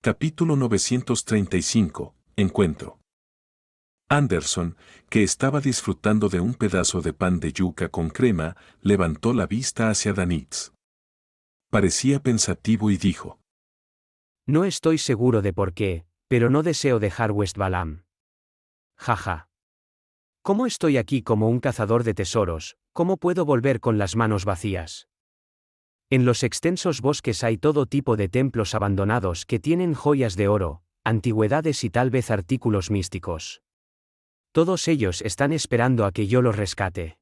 Capítulo 935. Encuentro. Anderson, que estaba disfrutando de un pedazo de pan de yuca con crema, levantó la vista hacia Danitz. Parecía pensativo y dijo: No estoy seguro de por qué, pero no deseo dejar Westbalam. Jaja. ¿Cómo estoy aquí como un cazador de tesoros? ¿Cómo puedo volver con las manos vacías? En los extensos bosques hay todo tipo de templos abandonados que tienen joyas de oro, antigüedades y tal vez artículos místicos. Todos ellos están esperando a que yo los rescate.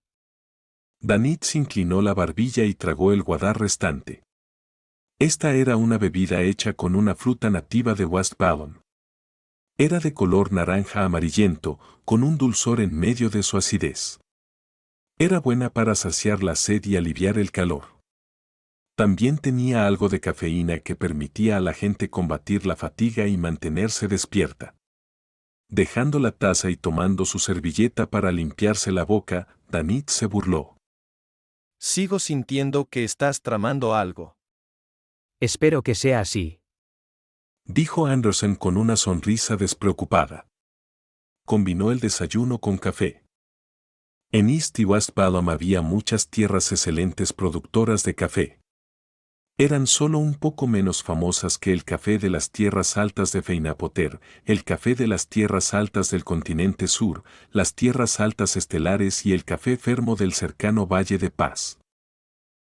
Danitz inclinó la barbilla y tragó el guadar restante. Esta era una bebida hecha con una fruta nativa de Westballon. Era de color naranja amarillento, con un dulzor en medio de su acidez. Era buena para saciar la sed y aliviar el calor. También tenía algo de cafeína que permitía a la gente combatir la fatiga y mantenerse despierta. Dejando la taza y tomando su servilleta para limpiarse la boca, Danitz se burló. Sigo sintiendo que estás tramando algo. Espero que sea así. Dijo Anderson con una sonrisa despreocupada. Combinó el desayuno con café. En East y West Ballum había muchas tierras excelentes productoras de café. Eran solo un poco menos famosas que el café de las tierras altas de Feinapoter, el café de las tierras altas del continente sur, las tierras altas estelares y el café fermo del cercano Valle de Paz.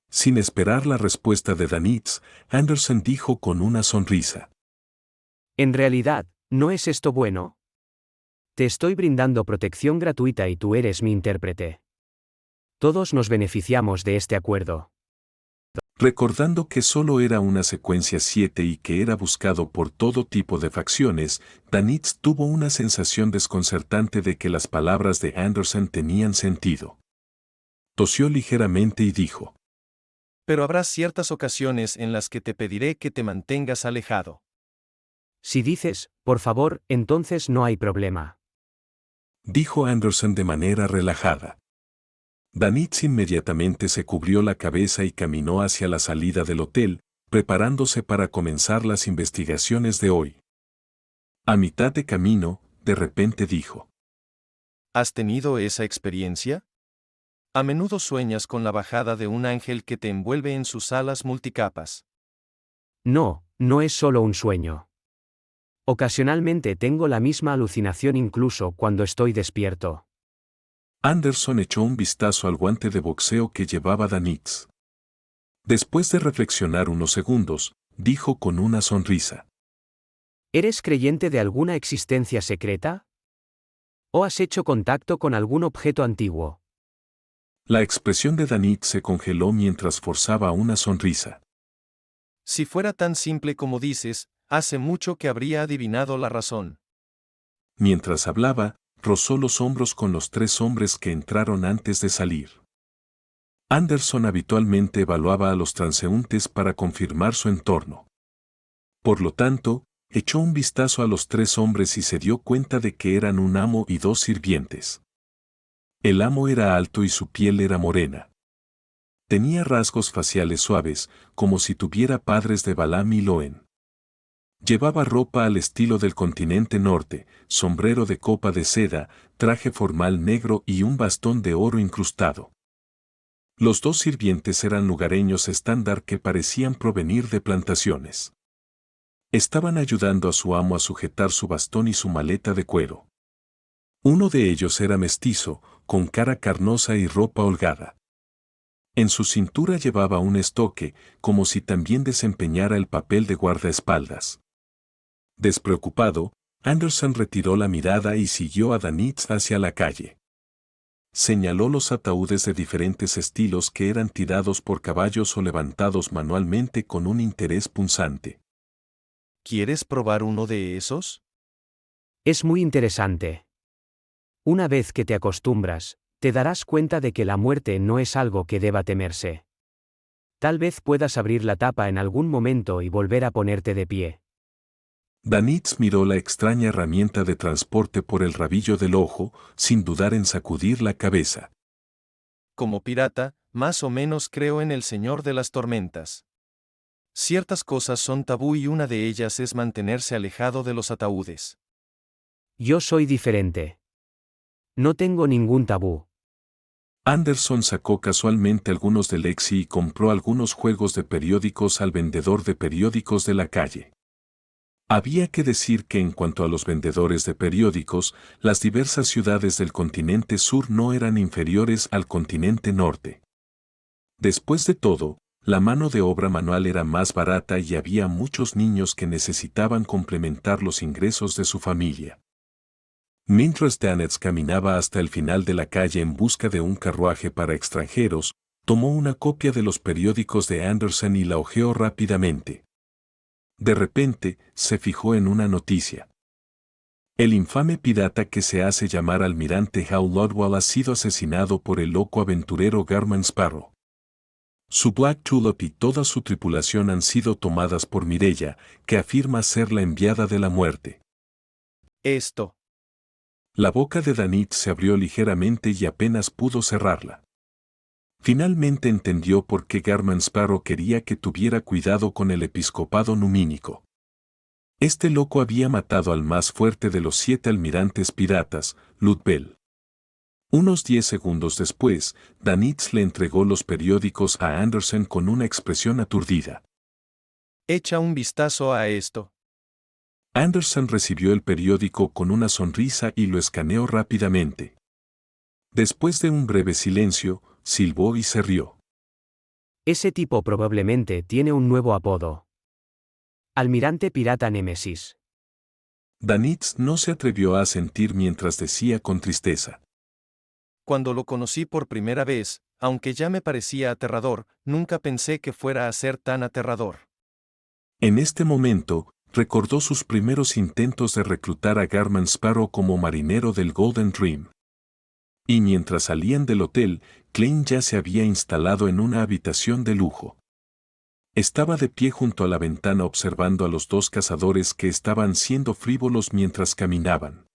Sin esperar la respuesta de Danitz, Anderson dijo con una sonrisa: En realidad, ¿no es esto bueno? Te estoy brindando protección gratuita y tú eres mi intérprete. Todos nos beneficiamos de este acuerdo. Recordando que solo era una secuencia 7 y que era buscado por todo tipo de facciones, Danitz tuvo una sensación desconcertante de que las palabras de Anderson tenían sentido. Tosió ligeramente y dijo: Pero habrá ciertas ocasiones en las que te pediré que te mantengas alejado. Si dices, por favor, entonces no hay problema. Dijo Anderson de manera relajada. Danitz inmediatamente se cubrió la cabeza y caminó hacia la salida del hotel, preparándose para comenzar las investigaciones de hoy. A mitad de camino, de repente dijo: ¿Has tenido esa experiencia? A menudo sueñas con la bajada de un ángel que te envuelve en sus alas multicapas. No, no es solo un sueño. Ocasionalmente tengo la misma alucinación incluso cuando estoy despierto. Anderson echó un vistazo al guante de boxeo que llevaba Danitz. Después de reflexionar unos segundos, dijo con una sonrisa: ¿Eres creyente de alguna existencia secreta? ¿O has hecho contacto con algún objeto antiguo? La expresión de Danitz se congeló mientras forzaba una sonrisa. Si fuera tan simple como dices, hace mucho que habría adivinado la razón. Mientras hablaba, rozó los hombros con los 3 hombres que entraron antes de salir. Anderson habitualmente evaluaba a los transeúntes para confirmar su entorno. Por lo tanto, echó un vistazo a los 3 hombres y se dio cuenta de que eran un amo y 2 sirvientes. El amo era alto y su piel era morena. Tenía rasgos faciales suaves, como si tuviera padres de Balaam y Loen. Llevaba ropa al estilo del continente norte, sombrero de copa de seda, traje formal negro y un bastón de oro incrustado. Los 2 sirvientes eran lugareños estándar que parecían provenir de plantaciones. Estaban ayudando a su amo a sujetar su bastón y su maleta de cuero. Uno de ellos era mestizo, con cara carnosa y ropa holgada. En su cintura llevaba un estoque, como si también desempeñara el papel de guardaespaldas. Despreocupado, Anderson retiró la mirada y siguió a Danitz hacia la calle. Señaló los ataúdes de diferentes estilos que eran tirados por caballos o levantados manualmente con un interés punzante. ¿Quieres probar uno de esos? Es muy interesante. Una vez que te acostumbras, te darás cuenta de que la muerte no es algo que deba temerse. Tal vez puedas abrir la tapa en algún momento y volver a ponerte de pie. Danitz miró la extraña herramienta de transporte por el rabillo del ojo, sin dudar en sacudir la cabeza. Como pirata, más o menos creo en el Señor de las Tormentas. Ciertas cosas son tabú y una de ellas es mantenerse alejado de los ataúdes. Yo soy diferente. No tengo ningún tabú. Anderson sacó casualmente algunos de Lexi y compró algunos juegos de periódicos al vendedor de periódicos de la calle. Había que decir que en cuanto a los vendedores de periódicos, las diversas ciudades del continente sur no eran inferiores al continente norte. Después de todo, la mano de obra manual era más barata y había muchos niños que necesitaban complementar los ingresos de su familia. Mientras Danetz caminaba hasta el final de la calle en busca de un carruaje para extranjeros, tomó una copia de los periódicos de Anderson y la hojeó rápidamente. De repente, se fijó en una noticia. El infame pirata que se hace llamar almirante Hal Lodwell ha sido asesinado por el loco aventurero Garman Sparrow. Su Black Tulip y toda su tripulación han sido tomadas por Mireya, que afirma ser la enviada de la muerte. Esto. La boca de Danitz se abrió ligeramente y apenas pudo cerrarla. Finalmente entendió por qué Garman Sparrow quería que tuviera cuidado con el episcopado numínico. Este loco había matado al más fuerte de los 7 almirantes piratas, Ludbel. Unos 10 segundos después, Danitz le entregó los periódicos a Anderson con una expresión aturdida. Echa un vistazo a esto. Anderson recibió el periódico con una sonrisa y lo escaneó rápidamente. Después de un breve silencio, silbó y se rió. Ese tipo probablemente tiene un nuevo apodo. Almirante Pirata Némesis. Danitz no se atrevió a asentir mientras decía con tristeza. Cuando lo conocí por primera vez, aunque ya me parecía aterrador, nunca pensé que fuera a ser tan aterrador. En este momento, recordó sus primeros intentos de reclutar a Garman Sparrow como marinero del Golden Dream. Y mientras salían del hotel, Klein ya se había instalado en una habitación de lujo. Estaba de pie junto a la ventana observando a los 2 cazadores que estaban siendo frívolos mientras caminaban.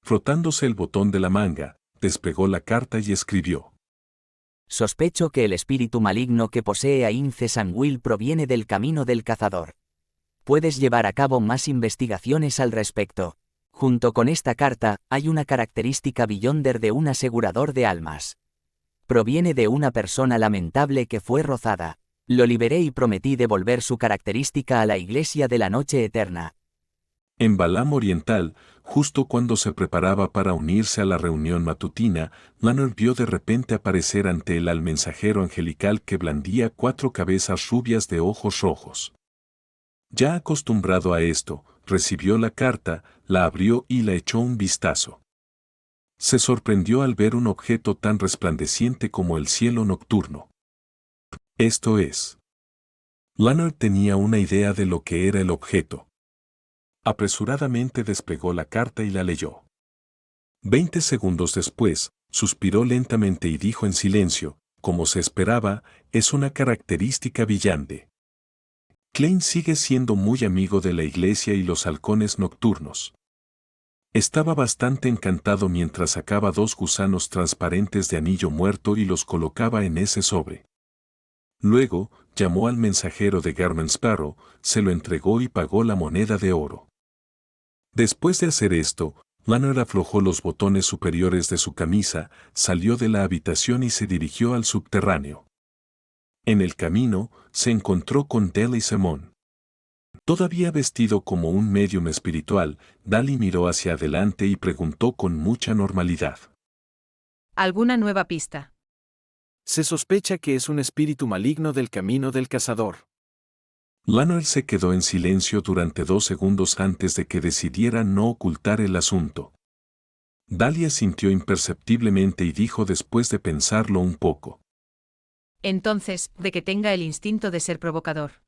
Frotándose el botón de la manga, despegó la carta y escribió. Sospecho que el espíritu maligno que posee a Ince Sanguil proviene del camino del cazador. Puedes llevar a cabo más investigaciones al respecto. Junto con esta carta, hay una característica Beyonder de un asegurador de almas. Proviene de una persona lamentable que fue rozada. Lo liberé y prometí devolver su característica a la Iglesia de la Noche Eterna. En Balam Oriental, justo cuando se preparaba para unirse a la reunión matutina, Lanner vio de repente aparecer ante él al mensajero angelical que blandía 4 cabezas rubias de ojos rojos. Ya acostumbrado a esto, recibió la carta, la abrió y la echó un vistazo. Se sorprendió al ver un objeto tan resplandeciente como el cielo nocturno. Esto es. Lanner tenía una idea de lo que era el objeto. Apresuradamente desplegó la carta y la leyó. 20 segundos después, suspiró lentamente y dijo en silencio, como se esperaba, es una característica brillante. Klein sigue siendo muy amigo de la iglesia y los halcones nocturnos. Estaba bastante encantado mientras sacaba 2 gusanos transparentes de anillo muerto y los colocaba en ese sobre. Luego, llamó al mensajero de Garman Sparrow, se lo entregó y pagó la moneda de oro. Después de hacer esto, Lanner aflojó los botones superiores de su camisa, salió de la habitación y se dirigió al subterráneo. En el camino, se encontró con Dale Simon. Todavía vestido como un médium espiritual, Dali miró hacia adelante y preguntó con mucha normalidad. ¿Alguna nueva pista? Se sospecha que es un espíritu maligno del camino del cazador. Lanner se quedó en silencio durante 2 segundos antes de que decidiera no ocultar el asunto. Dalia sintió imperceptiblemente y dijo después de pensarlo un poco. Entonces, de que tenga el instinto de ser provocador.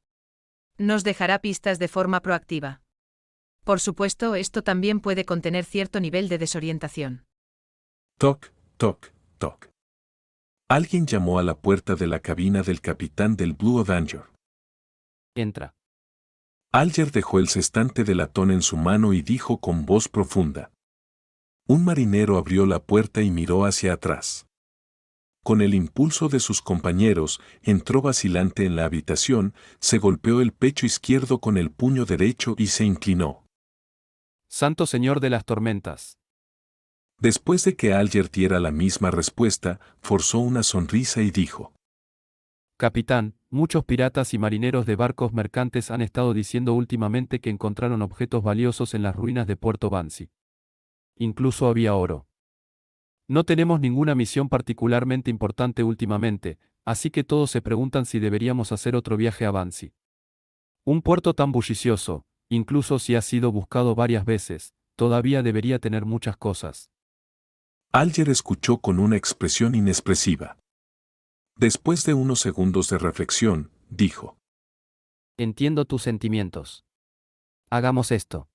Nos dejará pistas de forma proactiva. Por supuesto, esto también puede contener cierto nivel de desorientación. Toc, toc, toc. Alguien llamó a la puerta de la cabina del capitán del Blue Avenger. Entra. Alger dejó el cestante de latón en su mano y dijo con voz profunda. Un marinero abrió la puerta y miró hacia atrás. Con el impulso de sus compañeros, entró vacilante en la habitación, se golpeó el pecho izquierdo con el puño derecho y se inclinó. Santo Señor de las tormentas. Después de que Alger diera la misma respuesta, forzó una sonrisa y dijo: Capitán, muchos piratas y marineros de barcos mercantes han estado diciendo últimamente que encontraron objetos valiosos en las ruinas de Puerto Banzi. Incluso había oro. No tenemos ninguna misión particularmente importante últimamente, así que todos se preguntan si deberíamos hacer otro viaje a Banzi. Un puerto tan bullicioso, incluso si ha sido buscado varias veces, todavía debería tener muchas cosas. Alger escuchó con una expresión inexpresiva. Después de unos segundos de reflexión, dijo: Entiendo tus sentimientos. Hagamos esto.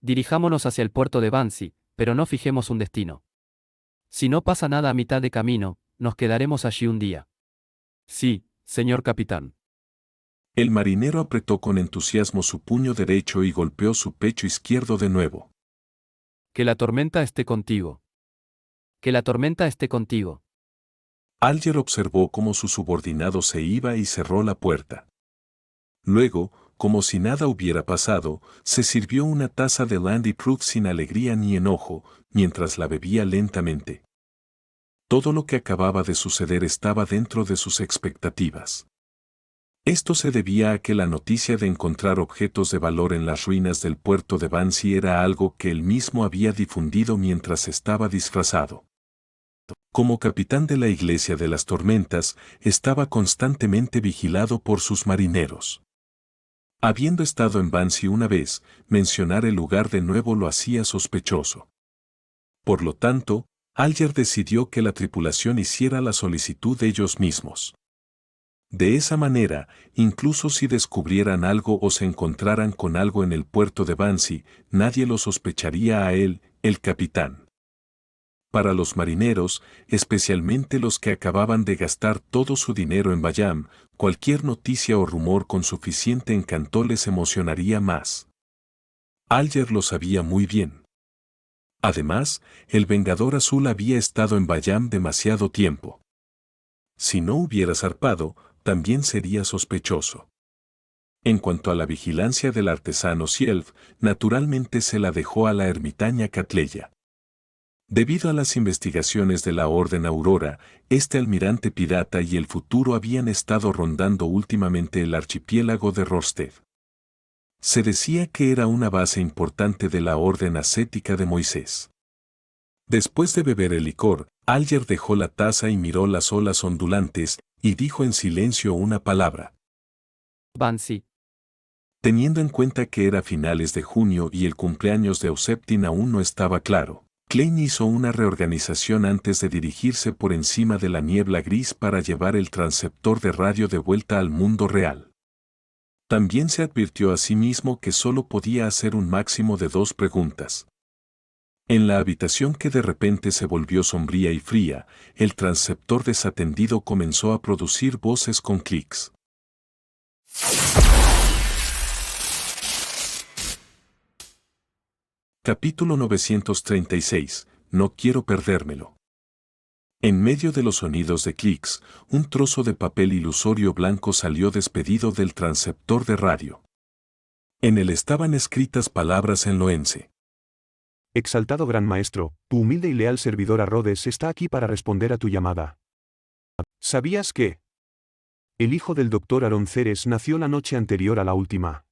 Dirijámonos hacia el puerto de Banzi, pero no fijemos un destino. Si no pasa nada a mitad de camino, nos quedaremos allí un día. Sí, señor capitán. El marinero apretó con entusiasmo su puño derecho y golpeó su pecho izquierdo de nuevo. Que la tormenta esté contigo. Que la tormenta esté contigo. Alger observó cómo su subordinado se iba y cerró la puerta. Luego, como si nada hubiera pasado, se sirvió una taza de Landy Proof sin alegría ni enojo, mientras la bebía lentamente. Todo lo que acababa de suceder estaba dentro de sus expectativas. Esto se debía a que la noticia de encontrar objetos de valor en las ruinas del puerto de Banzi era algo que él mismo había difundido mientras estaba disfrazado. Como capitán de la Iglesia de las Tormentas, estaba constantemente vigilado por sus marineros. Habiendo estado en Banzi una vez, mencionar el lugar de nuevo lo hacía sospechoso. Por lo tanto, Alger decidió que la tripulación hiciera la solicitud de ellos mismos. De esa manera, incluso si descubrieran algo o se encontraran con algo en el puerto de Banzi, nadie lo sospecharía a él, el capitán. Para los marineros, especialmente los que acababan de gastar todo su dinero en Bayam, cualquier noticia o rumor con suficiente encanto les emocionaría más. Alger lo sabía muy bien. Además, el Vengador Azul había estado en Bayam demasiado tiempo. Si no hubiera zarpado, también sería sospechoso. En cuanto a la vigilancia del artesano Sielf, naturalmente se la dejó a la ermitaña Catleya. Debido a las investigaciones de la Orden Aurora, este almirante pirata y el futuro habían estado rondando últimamente el archipiélago de Rosted. Se decía que era una base importante de la Orden Ascética de Moisés. Después de beber el licor, Alger dejó la taza y miró las olas ondulantes, y dijo en silencio una palabra. Banzi. Teniendo en cuenta que era finales de junio y el cumpleaños de Euseptin aún no estaba claro, Klein hizo una reorganización antes de dirigirse por encima de la niebla gris para llevar el transceptor de radio de vuelta al mundo real. También se advirtió a sí mismo que solo podía hacer un máximo de 2 preguntas. En la habitación que de repente se volvió sombría y fría, el transceptor desatendido comenzó a producir voces con clics. Capítulo 936. No quiero perdérmelo. En medio de los sonidos de clics, un trozo de papel ilusorio blanco salió despedido del transceptor de radio. En él estaban escritas palabras en loense. Exaltado Gran Maestro, tu humilde y leal servidor Rhodes está aquí para responder a tu llamada. ¿Sabías que el hijo del Dr. Aaron Ceres nació la noche anterior a la última?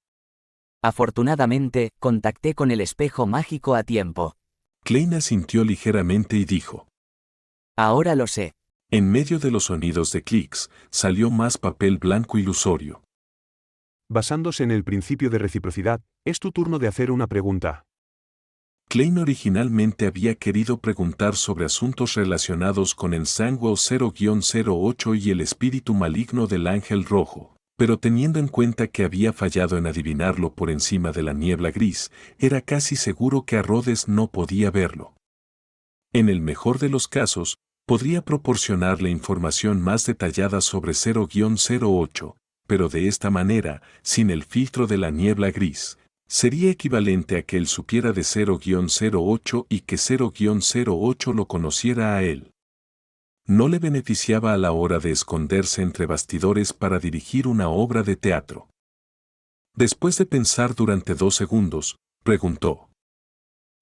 Afortunadamente, contacté con el espejo mágico a tiempo. Klein asintió ligeramente y dijo. Ahora lo sé. En medio de los sonidos de clics, salió más papel blanco ilusorio. Basándose en el principio de reciprocidad, es tu turno de hacer una pregunta. Klein originalmente había querido preguntar sobre asuntos relacionados con el Sangwell 0-08 y el espíritu maligno del Ángel Rojo, pero teniendo en cuenta que había fallado en adivinarlo por encima de la niebla gris, era casi seguro que a Rhodes no podía verlo. En el mejor de los casos, podría proporcionarle información más detallada sobre 0-08, pero de esta manera, sin el filtro de la niebla gris, sería equivalente a que él supiera de 0-08 y que 0-08 lo conociera a él. no le beneficiaba a la hora de esconderse entre bastidores para dirigir una obra de teatro. Después de pensar durante 2 segundos, preguntó: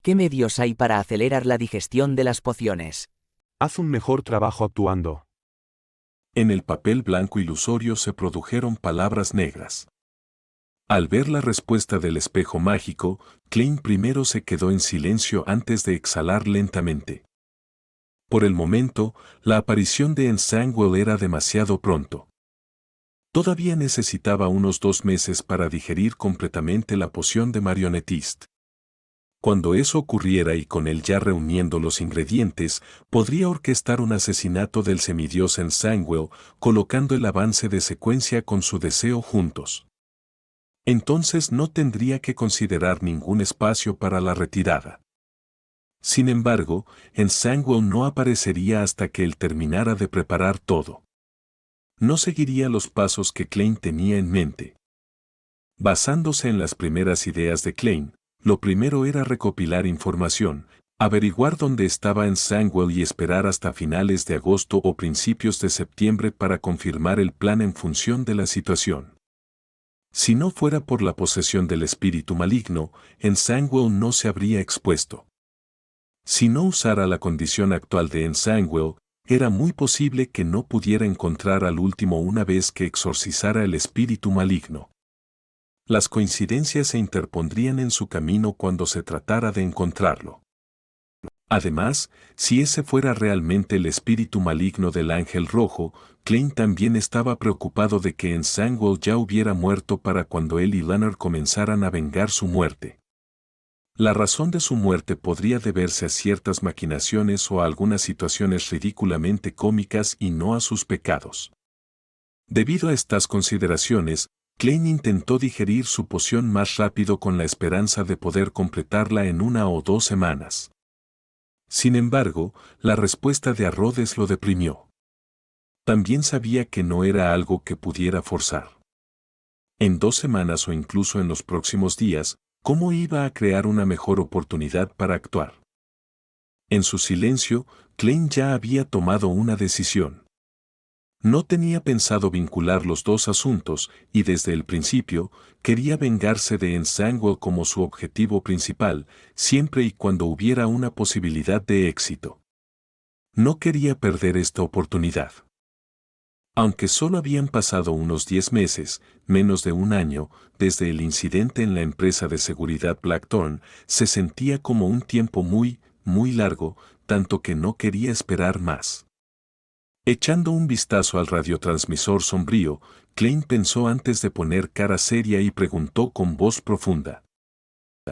¿Qué medios hay para acelerar la digestión de las pociones? Haz un mejor trabajo actuando. En el papel blanco ilusorio se produjeron palabras negras. Al ver la respuesta del espejo mágico, Klein primero se quedó en silencio antes de exhalar lentamente. Por el momento, la aparición de Ensangwell era demasiado pronto. Todavía necesitaba unos 2 meses para digerir completamente la poción de Marionetist. Cuando eso ocurriera y con él ya reuniendo los ingredientes, podría orquestar un asesinato del semidios Ensangwell, colocando el avance de secuencia con su deseo juntos. Entonces no tendría que considerar ningún espacio para la retirada. Sin embargo, Ensangwell no aparecería hasta que él terminara de preparar todo. No seguiría los pasos que Klein tenía en mente. Basándose en las primeras ideas de Klein, lo primero era recopilar información, averiguar dónde estaba Ensangwell y esperar hasta finales de agosto o principios de septiembre para confirmar el plan en función de la situación. Si no fuera por la posesión del espíritu maligno, Ensangwell no se habría expuesto. Si no usara la condición actual de Ensangwell, era muy posible que no pudiera encontrar al último una vez que exorcizara el espíritu maligno. Las coincidencias se interpondrían en su camino cuando se tratara de encontrarlo. Además, si ese fuera realmente el espíritu maligno del ángel rojo, Klein también estaba preocupado de que Ensangwell ya hubiera muerto para cuando él y Leonard comenzaran a vengar su muerte. La razón de su muerte podría deberse a ciertas maquinaciones o a algunas situaciones ridículamente cómicas y no a sus pecados. Debido a estas consideraciones, Klein intentó digerir su poción más rápido con la esperanza de poder completarla en 1 o 2 semanas. Sin embargo, la respuesta de Rhodes lo deprimió. También sabía que no era algo que pudiera forzar. En 2 semanas o incluso en los próximos días, ¿cómo iba a crear una mejor oportunidad para actuar? En su silencio, Klein ya había tomado una decisión. No tenía pensado vincular los 2 asuntos y desde el principio quería vengarse de Ensangwell como su objetivo principal, siempre y cuando hubiera una posibilidad de éxito. No quería perder esta oportunidad. Aunque solo habían pasado unos 10 meses, menos de 1 año, desde el incidente en la empresa de seguridad Blackthorn, se sentía como un tiempo muy, muy largo, tanto que no quería esperar más. Echando un vistazo al radiotransmisor sombrío, Klein pensó antes de poner cara seria y preguntó con voz profunda: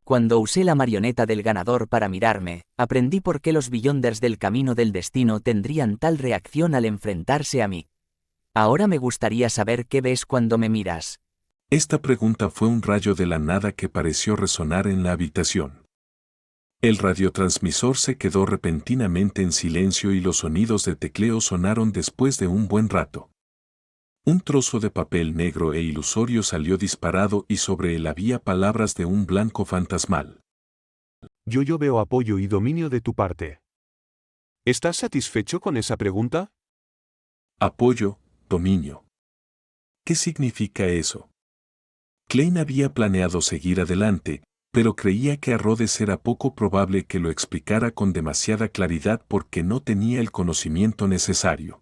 Cuando usé la marioneta del ganador para mirarme, aprendí por qué los Beyonders del camino del destino tendrían tal reacción al enfrentarse a mí. Ahora me gustaría saber qué ves cuando me miras. Esta pregunta fue un rayo de la nada que pareció resonar en la habitación. El radiotransmisor se quedó repentinamente en silencio y los sonidos de tecleo sonaron después de un buen rato. Un trozo de papel negro e ilusorio salió disparado y sobre él había palabras de un blanco fantasmal. Yo veo apoyo y dominio de tu parte. ¿Estás satisfecho con esa pregunta? Apoyo, dominio. ¿Qué significa eso? Klein había planeado seguir adelante, pero creía que a Rhodes era poco probable que lo explicara con demasiada claridad porque no tenía el conocimiento necesario.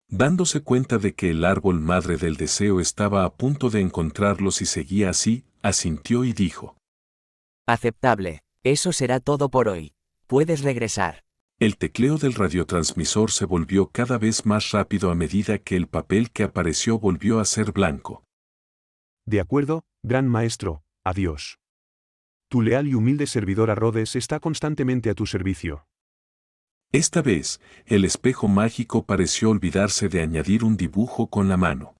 Dándose cuenta de que el árbol madre del deseo estaba a punto de encontrarlos y seguía así, asintió y dijo: Aceptable, eso será todo por hoy. Puedes regresar. El tecleo del radiotransmisor se volvió cada vez más rápido a medida que el papel que apareció volvió a ser blanco. De acuerdo, gran maestro, adiós. Tu leal y humilde servidor Rhodes está constantemente a tu servicio. Esta vez, el espejo mágico pareció olvidarse de añadir un dibujo con la mano.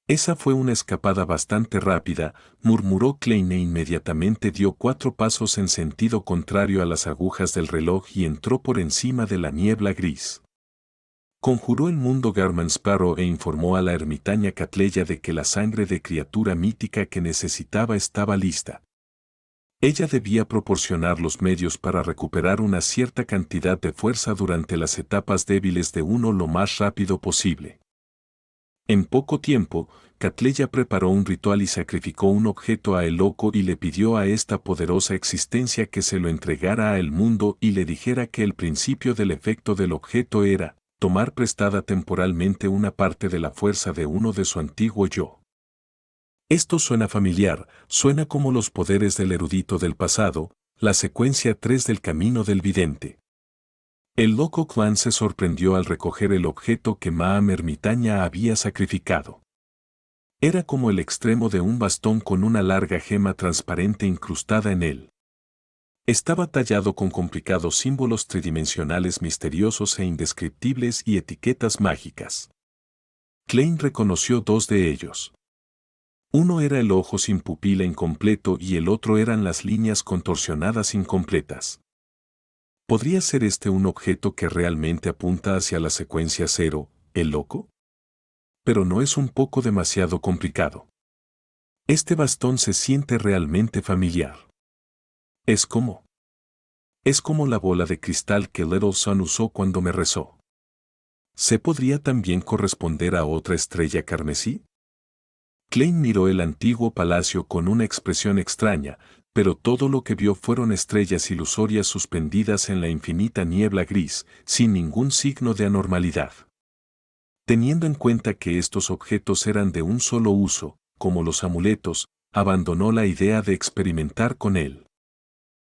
Esa fue una escapada bastante rápida, murmuró Klein e inmediatamente dio 4 pasos en sentido contrario a las agujas del reloj y entró por encima de la niebla gris. Conjuró el mundo Garman Sparrow e informó a la ermitaña Catleya de que la sangre de criatura mítica que necesitaba estaba lista. Ella debía proporcionar los medios para recuperar una cierta cantidad de fuerza durante las etapas débiles de uno lo más rápido posible. En poco tiempo, Catleya preparó un ritual y sacrificó un objeto a el loco y le pidió a esta poderosa existencia que se lo entregara al mundo y le dijera que el principio del efecto del objeto era tomar prestada temporalmente una parte de la fuerza de uno de su antiguo yo. Esto suena familiar, suena como los poderes del erudito del pasado, la secuencia 3 del camino del vidente. El loco clan se sorprendió al recoger el objeto que Maam ermitaña había sacrificado. Era como el extremo de un bastón con una larga gema transparente incrustada en él. Estaba tallado con complicados símbolos tridimensionales misteriosos e indescriptibles y etiquetas mágicas. Klein reconoció dos de ellos. Uno era el ojo sin pupila incompleto y el otro eran las líneas contorsionadas incompletas. ¿Podría ser este un objeto que realmente apunta hacia la secuencia 0, el loco? Pero no es un poco demasiado complicado. Este bastón se siente realmente familiar. Es como la bola de cristal que Little Sun usó cuando me rezó. ¿Se podría también corresponder a otra estrella carmesí? Klein miró el antiguo palacio con una expresión extraña, pero todo lo que vio fueron estrellas ilusorias suspendidas en la infinita niebla gris, sin ningún signo de anormalidad. Teniendo en cuenta que estos objetos eran de un solo uso, como los amuletos, abandonó la idea de experimentar con él.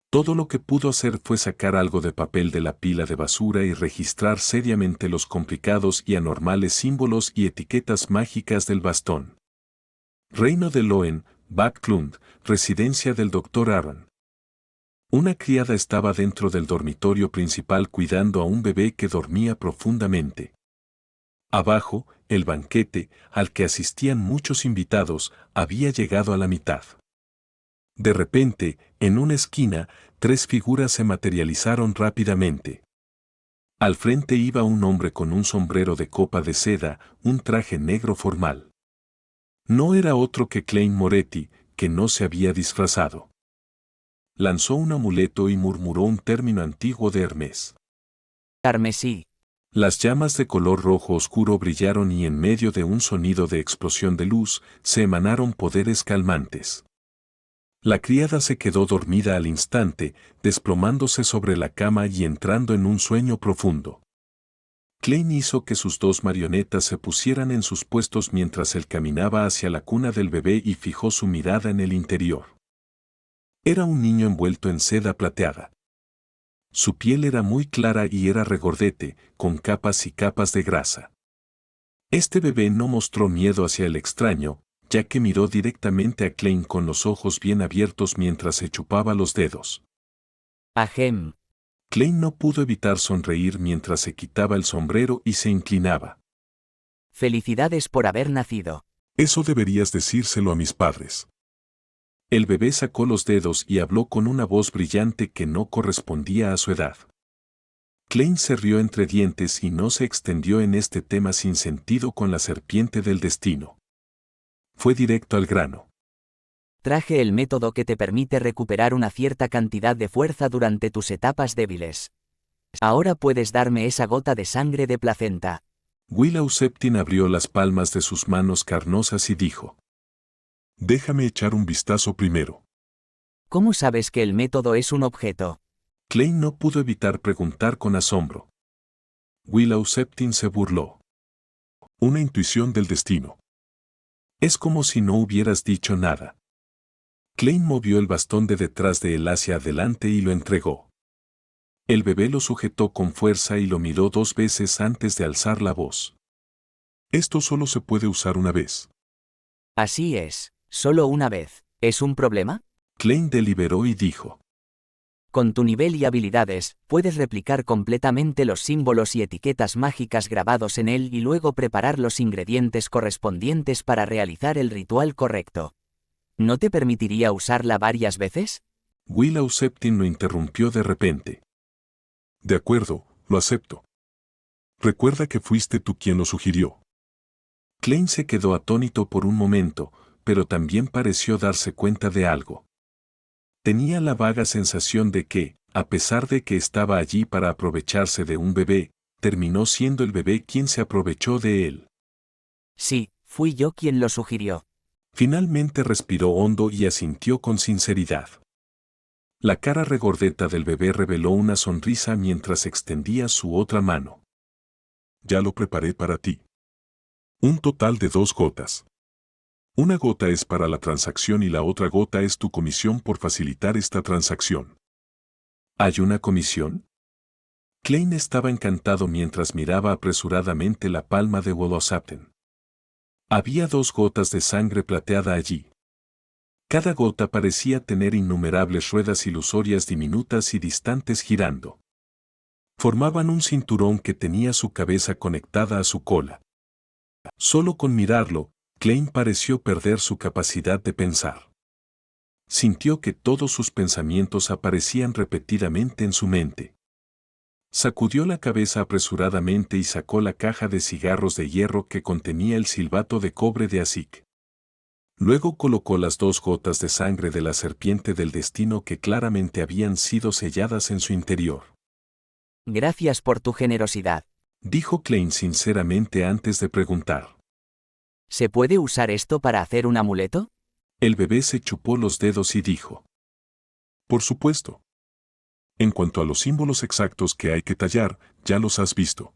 Todo lo que pudo hacer fue sacar algo de papel de la pila de basura y registrar seriamente los complicados y anormales símbolos y etiquetas mágicas del bastón. Reino de Loen, Backlund, residencia del Dr. Aaron. Una criada estaba dentro del dormitorio principal cuidando a un bebé que dormía profundamente. Abajo, el banquete, al que asistían muchos invitados, había llegado a la mitad. De repente, en una esquina, tres figuras se materializaron rápidamente. Al frente iba un hombre con un sombrero de copa de seda, un traje negro formal. No era otro que Klein Moretti, que no se había disfrazado. Lanzó un amuleto y murmuró un término antiguo de Hermes. Carmesí. Las llamas de color rojo oscuro brillaron y en medio de un sonido de explosión de luz, se emanaron poderes calmantes. La criada se quedó dormida al instante, desplomándose sobre la cama y entrando en un sueño profundo. Klein hizo que sus dos marionetas se pusieran en sus puestos mientras él caminaba hacia la cuna del bebé y fijó su mirada en el interior. Era un niño envuelto en seda plateada. Su piel era muy clara y era regordete, con capas y capas de grasa. Este bebé no mostró miedo hacia el extraño, ya que miró directamente a Klein con los ojos bien abiertos mientras se chupaba los dedos. Ahem. Klein no pudo evitar sonreír mientras se quitaba el sombrero y se inclinaba. Felicidades por haber nacido. Eso deberías decírselo a mis padres. El bebé sacó los dedos y habló con una voz brillante que no correspondía a su edad. Klein se rió entre dientes y no se extendió en este tema sin sentido con la serpiente del destino. Fue directo al grano. Traje el método que te permite recuperar una cierta cantidad de fuerza durante tus etapas débiles. Ahora puedes darme esa gota de sangre de placenta. Willow Septin abrió las palmas de sus manos carnosas y dijo: Déjame echar un vistazo primero. ¿Cómo sabes que el método es un objeto? Klein no pudo evitar preguntar con asombro. Willow Septin se burló. Una intuición del destino. Es como si no hubieras dicho nada. Klein movió el bastón de detrás de él hacia adelante y lo entregó. El bebé lo sujetó con fuerza y lo miró 2 veces antes de alzar la voz. Esto solo se puede usar una vez. Así es, solo una vez. ¿Es un problema? Klein deliberó y dijo: Con tu nivel y habilidades, puedes replicar completamente los símbolos y etiquetas mágicas grabados en él y luego preparar los ingredientes correspondientes para realizar el ritual correcto. ¿No te permitiría usarla varias veces? Willow Septin lo interrumpió de repente. De acuerdo, lo acepto. Recuerda que fuiste tú quien lo sugirió. Klein se quedó atónito por un momento, pero también pareció darse cuenta de algo. Tenía la vaga sensación de que, a pesar de que estaba allí para aprovecharse de un bebé, terminó siendo el bebé quien se aprovechó de él. Sí, fui yo quien lo sugirió. Finalmente respiró hondo y asintió con sinceridad. La cara regordeta del bebé reveló una sonrisa mientras extendía su otra mano. Ya lo preparé para ti. Un total de 2 gotas. Una gota es para la transacción y la otra gota es tu comisión por facilitar esta transacción. ¿Hay una comisión? Klein estaba encantado mientras miraba apresuradamente la palma de Wolosapten. Había 2 gotas de sangre plateada allí. Cada gota parecía tener innumerables ruedas ilusorias diminutas y distantes girando. Formaban un cinturón que tenía su cabeza conectada a su cola. Solo con mirarlo, Klein pareció perder su capacidad de pensar. Sintió que todos sus pensamientos aparecían repetidamente en su mente. Sacudió la cabeza apresuradamente y sacó la caja de cigarros de hierro que contenía el silbato de cobre de Asik. Luego colocó las 2 gotas de sangre de la serpiente del destino que claramente habían sido selladas en su interior. Gracias por tu generosidad. Dijo Klein sinceramente antes de preguntar. ¿Se puede usar esto para hacer un amuleto? El bebé se chupó los dedos y dijo. Por supuesto. En cuanto a los símbolos exactos que hay que tallar, ya los has visto.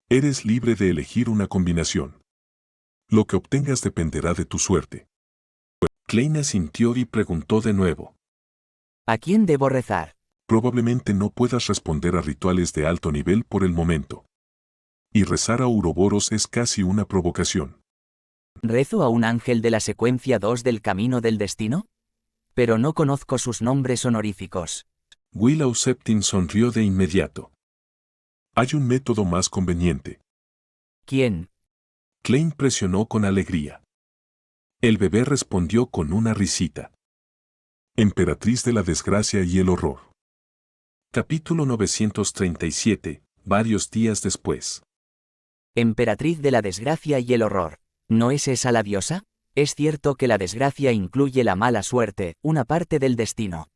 Eres libre de elegir una combinación. Lo que obtengas dependerá de tu suerte. Klein asintió y preguntó de nuevo. ¿A quién debo rezar? Probablemente no puedas responder a rituales de alto nivel por el momento. Y rezar a Ouroboros es casi una provocación. ¿Rezo a un ángel de la secuencia 2 del Camino del Destino? Pero no conozco sus nombres honoríficos. Willow Septin sonrió de inmediato. Hay un método más conveniente. ¿Quién? Klein presionó con alegría. El bebé respondió con una risita. Emperatriz de la desgracia y el horror. Capítulo 937, varios días después. Emperatriz de la desgracia y el horror. ¿No es esa la diosa? Es cierto que la desgracia incluye la mala suerte, una parte del destino.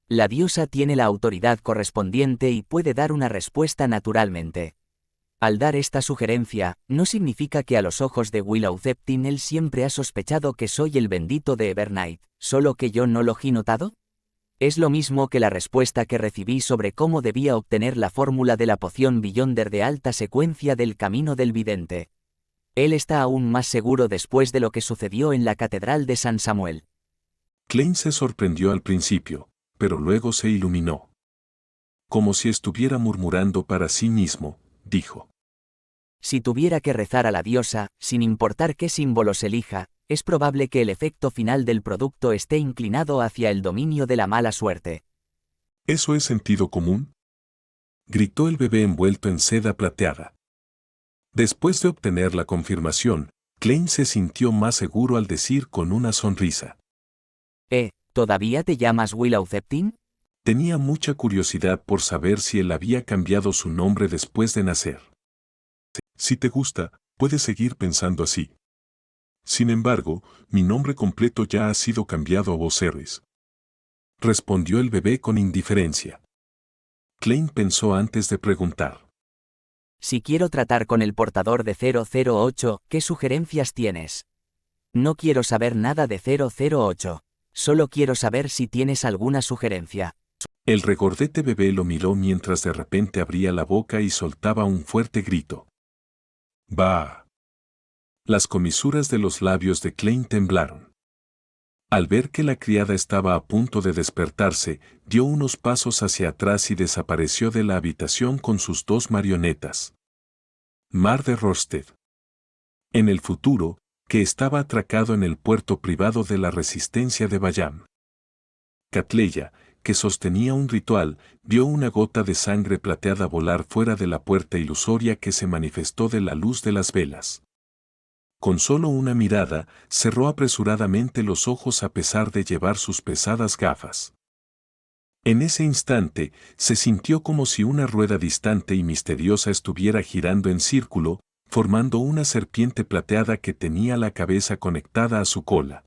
La diosa tiene la autoridad correspondiente y puede dar una respuesta naturalmente. Al dar esta sugerencia, no significa que a los ojos de Willow Septin él siempre ha sospechado que soy el bendito de Evernight, solo que yo no lo he notado. Es lo mismo que la respuesta que recibí sobre cómo debía obtener la fórmula de la poción Beyonder de alta secuencia del Camino del Vidente. Él está aún más seguro después de lo que sucedió en la Catedral de San Samuel. Klein se sorprendió al principio, pero luego se iluminó. Como si estuviera murmurando para sí mismo, dijo. Si tuviera que rezar a la diosa, sin importar qué símbolos elija, es probable que el efecto final del producto esté inclinado hacia el dominio de la mala suerte. ¿Eso es sentido común? Gritó el bebé envuelto en seda plateada. Después de obtener la confirmación, Klein se sintió más seguro al decir con una sonrisa. ¿Todavía te llamas Willow Septin? Tenía mucha curiosidad por saber si él había cambiado su nombre después de nacer. Si te gusta, puedes seguir pensando así. Sin embargo, mi nombre completo ya ha sido cambiado a Voseres. Respondió el bebé con indiferencia. Klein pensó antes de preguntar. Si quiero tratar con el portador de 008, ¿qué sugerencias tienes? No quiero saber nada de 008. Solo quiero saber si tienes alguna sugerencia. El regordete bebé lo miró mientras de repente abría la boca y soltaba un fuerte grito. ¡Bah! Las comisuras de los labios de Klein temblaron. Al ver que la criada estaba a punto de despertarse, dio unos pasos hacia atrás y desapareció de la habitación con sus 2 marionetas. Mar de Rosted. En el futuro, que estaba atracado en el puerto privado de la Resistencia de Bayam. Catleya, que sostenía un ritual, vio una gota de sangre plateada volar fuera de la puerta ilusoria que se manifestó de la luz de las velas. Con solo una mirada, cerró apresuradamente los ojos a pesar de llevar sus pesadas gafas. En ese instante, se sintió como si una rueda distante y misteriosa estuviera girando en círculo, formando una serpiente plateada que tenía la cabeza conectada a su cola.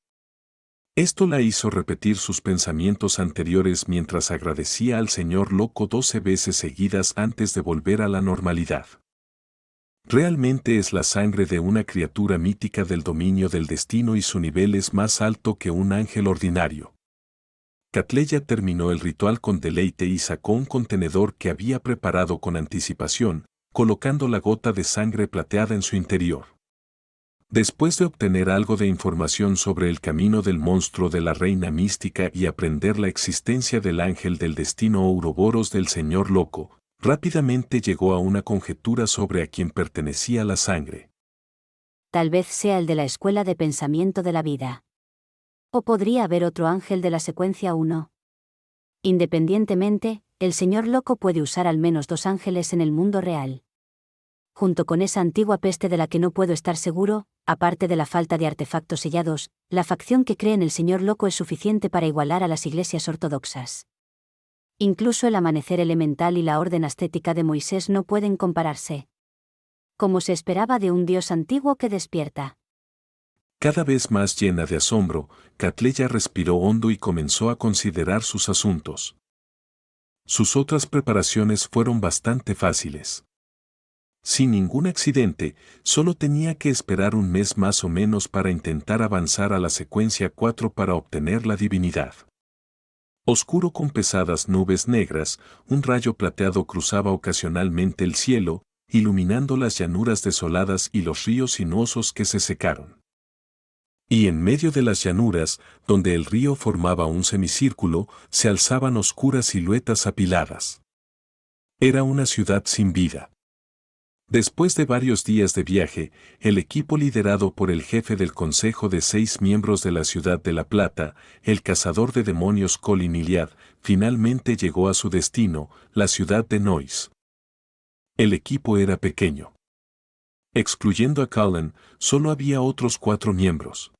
Esto la hizo repetir sus pensamientos anteriores mientras agradecía al señor loco 12 veces seguidas antes de volver a la normalidad. Realmente es la sangre de una criatura mítica del dominio del destino y su nivel es más alto que un ángel ordinario. Catleya terminó el ritual con deleite y sacó un contenedor que había preparado con anticipación, colocando la gota de sangre plateada en su interior. Después de obtener algo de información sobre el camino del monstruo de la reina mística y aprender la existencia del ángel del destino Ouroboros del señor loco, rápidamente llegó a una conjetura sobre a quién pertenecía la sangre. Tal vez sea el de la escuela de pensamiento de la vida. O podría haber otro ángel de la secuencia 1. Independientemente, el señor loco puede usar al menos 2 ángeles en el mundo real. Junto con esa antigua peste de la que no puedo estar seguro, aparte de la falta de artefactos sellados, la facción que cree en el señor loco es suficiente para igualar a las iglesias ortodoxas. Incluso el amanecer elemental y la orden ascética de Moisés no pueden compararse. Como se esperaba de un dios antiguo que despierta. Cada vez más llena de asombro, Catleya respiró hondo y comenzó a considerar sus asuntos. Sus otras preparaciones fueron bastante fáciles. Sin ningún accidente, solo tenía que esperar un mes más o menos para intentar avanzar a la secuencia 4 para obtener la divinidad. Oscuro con pesadas nubes negras, un rayo plateado cruzaba ocasionalmente el cielo, iluminando las llanuras desoladas y los ríos sinuosos que se secaron. Y en medio de las llanuras, donde el río formaba un semicírculo, se alzaban oscuras siluetas apiladas. Era una ciudad sin vida. Después de varios días de viaje, el equipo liderado por el jefe del consejo de 6 miembros de la ciudad de La Plata, el cazador de demonios Colin Iliad, finalmente llegó a su destino, la ciudad de Nois. El equipo era pequeño. Excluyendo a Cullen, solo había otros 4 miembros.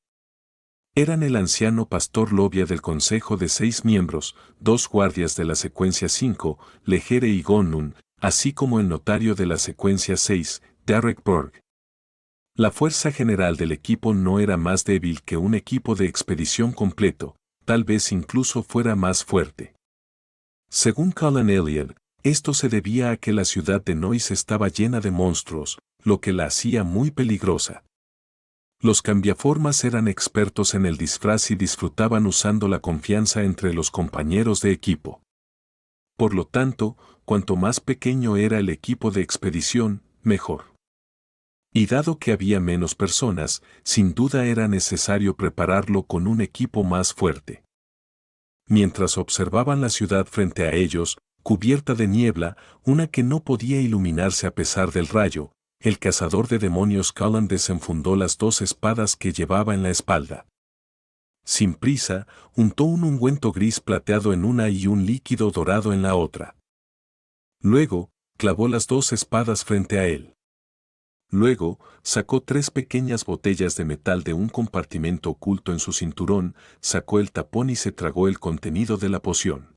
Eran el anciano pastor Lobia del consejo de 6 miembros, 2 guardias de la secuencia 5, Legere y Gonun, así como el notario de la secuencia 6, Derek Berg. La fuerza general del equipo no era más débil que un equipo de expedición completo, tal vez incluso fuera más fuerte. Según Cullen Elliot, esto se debía a que la ciudad de Nois estaba llena de monstruos, lo que la hacía muy peligrosa. Los cambiaformas eran expertos en el disfraz y disfrutaban usando la confianza entre los compañeros de equipo. Por lo tanto, cuanto más pequeño era el equipo de expedición, mejor. Y dado que había menos personas, sin duda era necesario prepararlo con un equipo más fuerte. Mientras observaban la ciudad frente a ellos, cubierta de niebla, una que no podía iluminarse a pesar del rayo, el cazador de demonios Cullen desenfundó las 2 espadas que llevaba en la espalda. Sin prisa, untó un ungüento gris plateado en una y un líquido dorado en la otra. Luego, clavó las 2 espadas frente a él. Luego, sacó 3 pequeñas botellas de metal de un compartimento oculto en su cinturón, sacó el tapón y se tragó el contenido de la poción.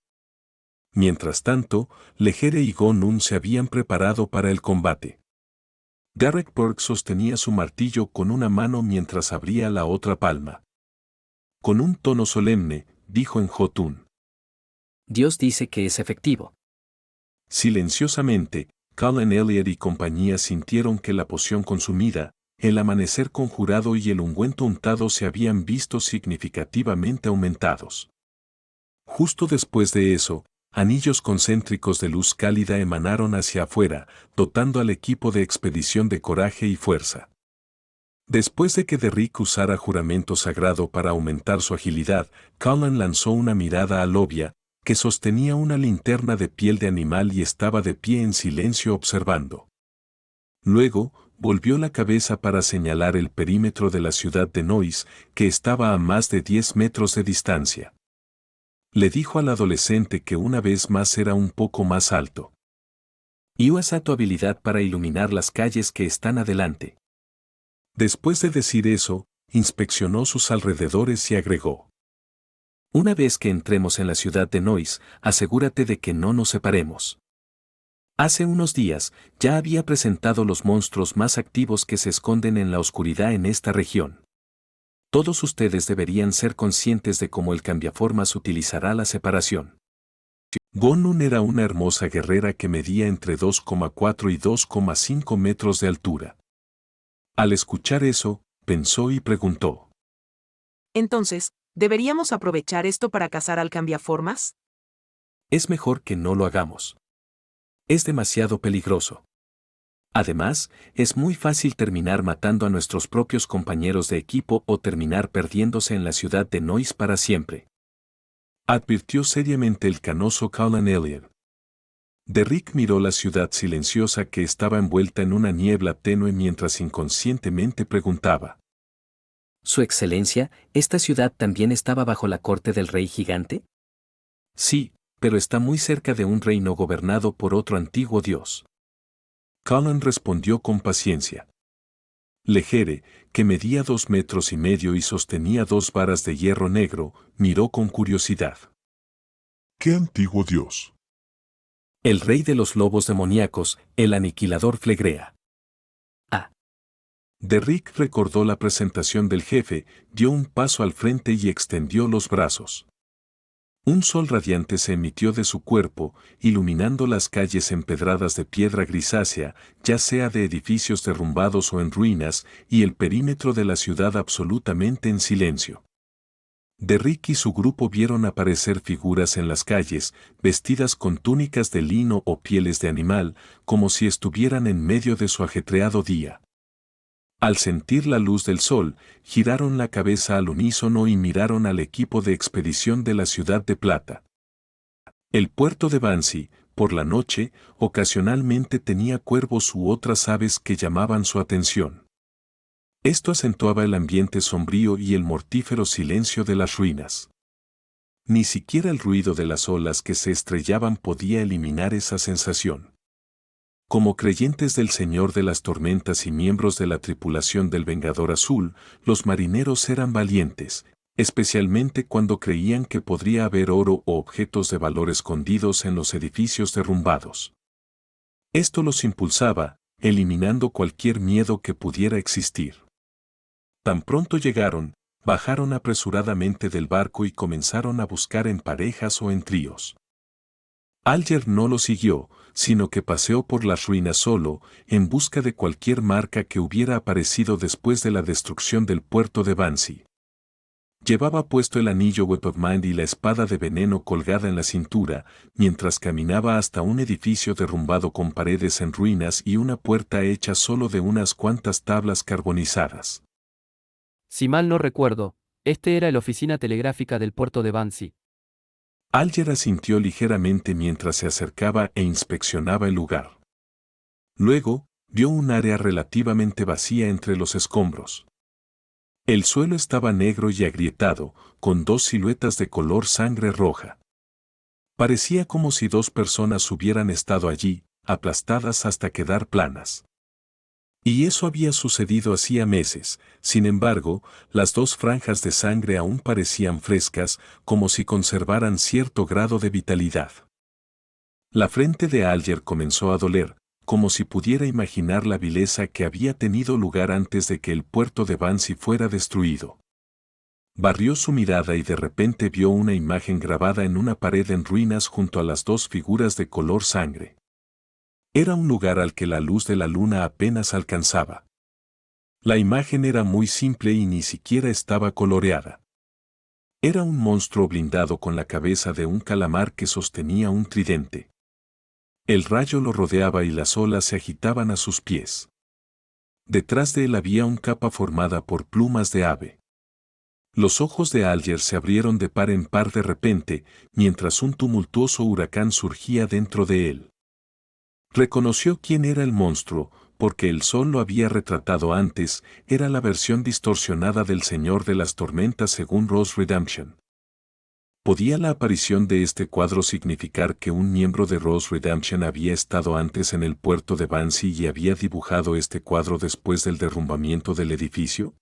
Mientras tanto, Legere y Gonun se habían preparado para el combate. Derek Berg sostenía su martillo con una mano mientras abría la otra palma. Con un tono solemne, dijo en Jotun. Dios dice que es efectivo. Silenciosamente, Cullen Elliot y compañía sintieron que la poción consumida, el amanecer conjurado y el ungüento untado se habían visto significativamente aumentados. Justo después de eso, anillos concéntricos de luz cálida emanaron hacia afuera, dotando al equipo de expedición de coraje y fuerza. Después de que Derrick usara juramento sagrado para aumentar su agilidad, Cullen lanzó una mirada a Lobia, que sostenía una linterna de piel de animal y estaba de pie en silencio observando. Luego, volvió la cabeza para señalar el perímetro de la ciudad de Nois, que estaba a más de 10 metros de distancia. Le dijo al adolescente que una vez más era un poco más alto. Y usa tu habilidad para iluminar las calles que están adelante. Después de decir eso, inspeccionó sus alrededores y agregó. Una vez que entremos en la ciudad de Nois, asegúrate de que no nos separemos. Hace unos días, ya había presentado los monstruos más activos que se esconden en la oscuridad en esta región. Todos ustedes deberían ser conscientes de cómo el cambiaformas utilizará la separación. Gonun era una hermosa guerrera que medía entre 2,4 y 2,5 metros de altura. Al escuchar eso, pensó y preguntó. Entonces, ¿deberíamos aprovechar esto para cazar al cambiaformas? Es mejor que no lo hagamos. Es demasiado peligroso. Además, es muy fácil terminar matando a nuestros propios compañeros de equipo o terminar perdiéndose en la ciudad de Noise para siempre. Advirtió seriamente el canoso Cullen Elliot. Derrick miró la ciudad silenciosa que estaba envuelta en una niebla tenue mientras inconscientemente preguntaba. Su Excelencia, ¿esta ciudad también estaba bajo la corte del rey gigante? Sí, pero está muy cerca de un reino gobernado por otro antiguo dios. Cullen respondió con paciencia. Legere, que medía 2,5 metros y sostenía 2 varas de hierro negro, miró con curiosidad. ¿Qué antiguo dios? El rey de los lobos demoníacos, el aniquilador Flegrea. Derrick recordó la presentación del jefe, dio un paso al frente y extendió los brazos. Un sol radiante se emitió de su cuerpo, iluminando las calles empedradas de piedra grisácea, ya sea de edificios derrumbados o en ruinas, y el perímetro de la ciudad absolutamente en silencio. Derrick y su grupo vieron aparecer figuras en las calles, vestidas con túnicas de lino o pieles de animal, como si estuvieran en medio de su ajetreado día. Al sentir la luz del sol, giraron la cabeza al unísono y miraron al equipo de expedición de la Ciudad de Plata. El puerto de Bansi, por la noche, ocasionalmente tenía cuervos u otras aves que llamaban su atención. Esto acentuaba el ambiente sombrío y el mortífero silencio de las ruinas. Ni siquiera el ruido de las olas que se estrellaban podía eliminar esa sensación. Como creyentes del Señor de las Tormentas y miembros de la tripulación del Vengador Azul, los marineros eran valientes, especialmente cuando creían que podría haber oro o objetos de valor escondidos en los edificios derrumbados. Esto los impulsaba, eliminando cualquier miedo que pudiera existir. Tan pronto llegaron, bajaron apresuradamente del barco y comenzaron a buscar en parejas o en tríos. Alger no lo siguió, sino que paseó por las ruinas solo, en busca de cualquier marca que hubiera aparecido después de la destrucción del puerto de Bansi. Llevaba puesto el anillo Web of Mind y la espada de veneno colgada en la cintura, mientras caminaba hasta un edificio derrumbado con paredes en ruinas y una puerta hecha solo de unas cuantas tablas carbonizadas. Si mal no recuerdo, este era la oficina telegráfica del puerto de Bansi. Alger asintió ligeramente mientras se acercaba e inspeccionaba el lugar. Luego, vio un área relativamente vacía entre los escombros. El suelo estaba negro y agrietado, con 2 siluetas de color sangre roja. Parecía como si 2 personas hubieran estado allí, aplastadas hasta quedar planas. Y eso había sucedido hacía meses, sin embargo, las 2 franjas de sangre aún parecían frescas, como si conservaran cierto grado de vitalidad. La frente de Alger comenzó a doler, como si pudiera imaginar la vileza que había tenido lugar antes de que el puerto de Bansi fuera destruido. Barrió su mirada y de repente vio una imagen grabada en una pared en ruinas junto a las 2 figuras de color sangre. Era un lugar al que la luz de la luna apenas alcanzaba. La imagen era muy simple y ni siquiera estaba coloreada. Era un monstruo blindado con la cabeza de un calamar que sostenía un tridente. El rayo lo rodeaba y las olas se agitaban a sus pies. Detrás de él había una capa formada por plumas de ave. Los ojos de Alger se abrieron de par en par de repente, mientras un tumultuoso huracán surgía dentro de él. Reconoció quién era el monstruo, porque el sol lo había retratado antes, era la versión distorsionada del Señor de las Tormentas según Rose Redemption. ¿Podía la aparición de este cuadro significar que un miembro de Rose Redemption había estado antes en el puerto de Bansi y había dibujado este cuadro después del derrumbamiento del edificio?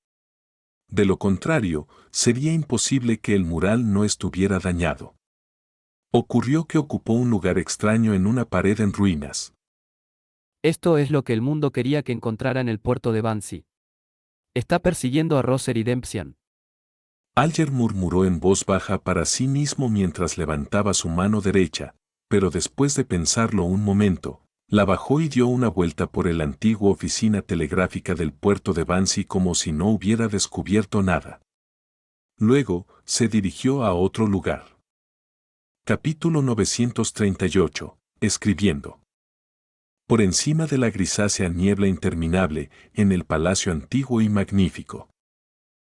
De lo contrario, sería imposible que el mural no estuviera dañado. Ocurrió que ocupó un lugar extraño en una pared en ruinas. Esto es lo que el mundo quería que encontrara en el puerto de Bansi. Está persiguiendo a Rose Redemption. Alger murmuró en voz baja para sí mismo mientras levantaba su mano derecha, pero después de pensarlo un momento, la bajó y dio una vuelta por la antigua oficina telegráfica del puerto de Vansi como si no hubiera descubierto nada. Luego, se dirigió a otro lugar. Capítulo 938. Escribiendo. Por encima de la grisácea niebla interminable, en el palacio antiguo y magnífico.